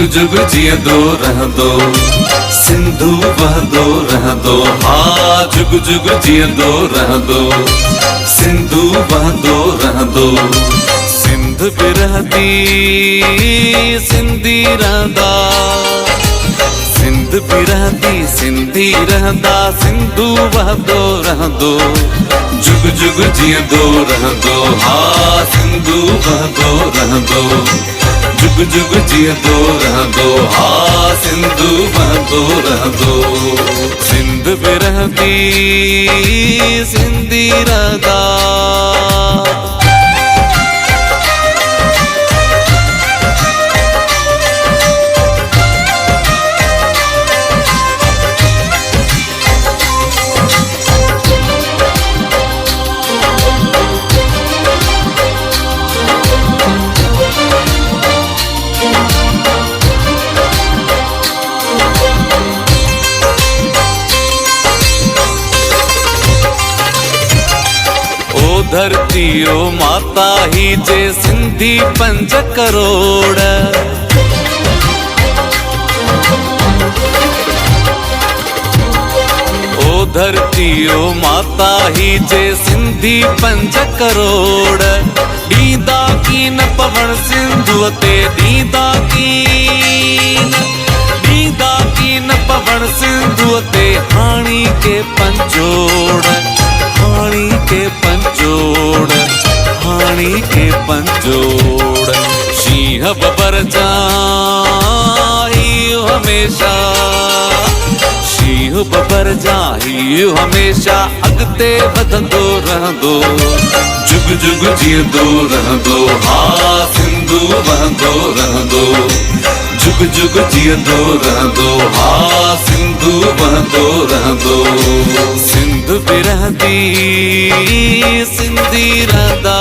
जुग जियंदो रहंदो, सिंधु वहंदो रहंदो। हा जुग जुग जियंदो रहंदो, सिंधु वहंदो रहंदो। सिंध बि रहंदी सिंधी रहंदा, सिंध बि रहंदी सिंधी रहंदा। सिंधु वहंदो रहंदो, जुग जुग जियंदो रहंदो। हा सिंधु वहंदो रहंदो, जुग जुग जियंदो रहंदो। हा सिंधु वहंदो रहंदो। सिंध बि रहंदी सिंधी रहंदा। धरती ओ माता ही जे सिंधी 5 करोड़। ओ धरती ओ माता ही जे सिंधी 5 करोड़। ॾींदा कीन पवण सिंधुअ ते, ॾींदा कीन पवण सिंधुअ ते। हाणी के पंजोड़, हाणी के पंजोड़, हाणी के पंजोड़। शींह बबर जाहियो हमेशा, शींह बबर जाहियो हमेशा। अॻिते वधंदो रहंदो, जुग जुग जियंदो रहंदो। हा सिंधु वहंदो रहंदो, जुग जुग जियंदो रहंदो। हा सिंधु वहंदो रहंदो। सिंध बि रहंदी सिंधी रहंदा।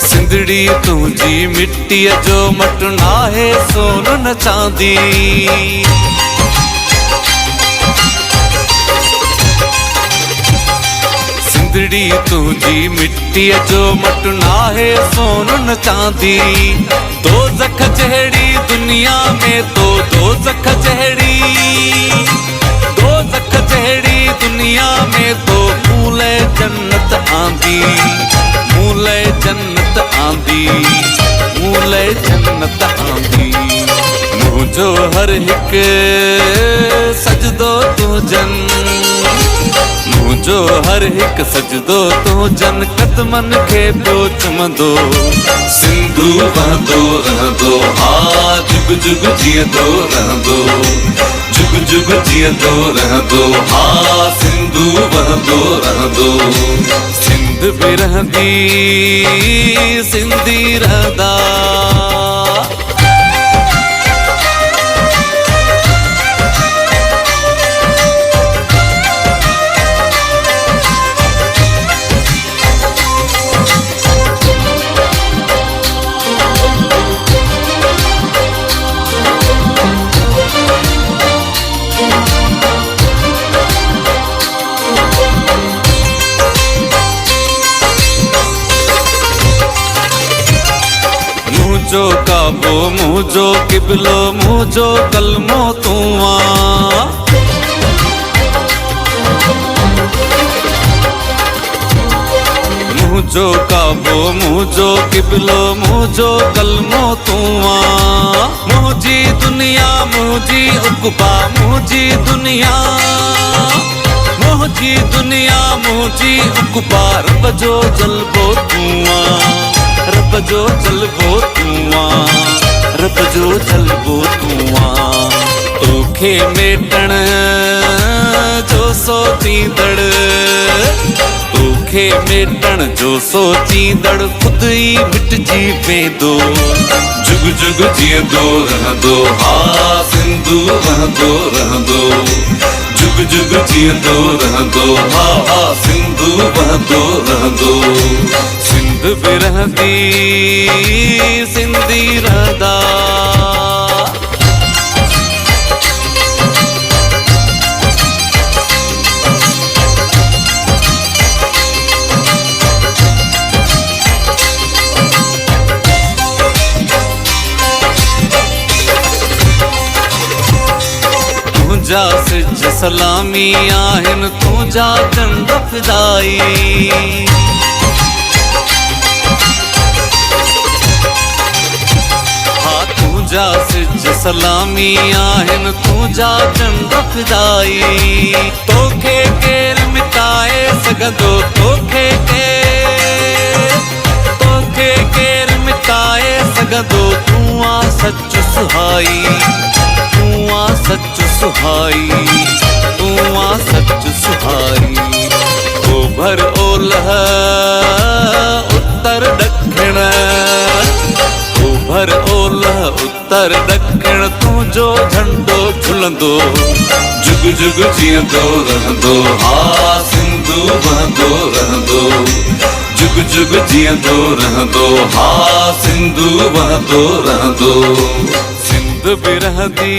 सिंधड़ी तुंहिंजी मिट्टीअ जो मटु नाहे सोन न चांदी। सिंधड़ी तुंहिंजी मिट्टीअ जो मटु नाहे सोन न चांदी। दोज़ख जहिड़ी दुनिया में तो दोज़ख जहिड़ी, दोज़ख जहिड़ी दुनिया में तो मूले जन्नत आंदी, मूले जन्नत आंदी, मूले जन्नत आंदी। मुंहिंजो हर हिकु सजदो तुंहिंजन, मुंहिंजो हर हिकु सजदो तुंहिंजन। क़दमनि खे पियो चुमंदो, सिंधु वहंदो रहंदो। हा जुग जुग जियंदो रहंदो, जुग जुग जियंदो रहंदो। हा सिंधु वहंदो रहंदो। सिंध बि रहंदी सिंधी रहंदा। मुझो काबो मुझो किबलो मुझो कलमो तू आ। मुझो काबो मुझो किबलो मुझो कलमो तू आ। मुझी दुनिया मुझी उक़बा मुझी दुनिया, मुझी दुनिया मुझी उक़बा। रब जो जलबो तू आ, रब जो जलबो तू आ, रब जो जलबो तू आ। तोखे मेटण जो सोचींदड़, तोखे मेटण जो सोचींदड़ खुद ई मिटजी वेंदो। जुग जुग जियंदो रहंदो। हा सिंधु वहंदो रहंदो, जुग जुग जियंदो रहंदो। हा सिंधु वहंदो रहंदो। सिंध सिंध बि रहंदी सिंधी रहंदा। तुंहिंजा सिज सलामी आहिनि तुंहिंजा चंड फिदाई। हा तुंहिंजा सिज सलामी आहिनि तुंहिंजा चंड फिदाई। तोखे केरु मिटाए सघंदो तोखे केरु मिटाए सघंदो। तूं आ सच सुहाई तूं आ सच सुहाई तूं आ सच सुहाई। ओभर ओलह उत्तर ॾखिण ओभर ओलह उत्तर ॾखिण तुंहिंजो झंडो झुलंदो। जुग जुग जीअंदो रहंदो हा सिंधु वहंदो रहंदो। जुग जुग जीअंदो रहंदो हा सिंधु वहंदो रहंदो। सिंध बि रहंदी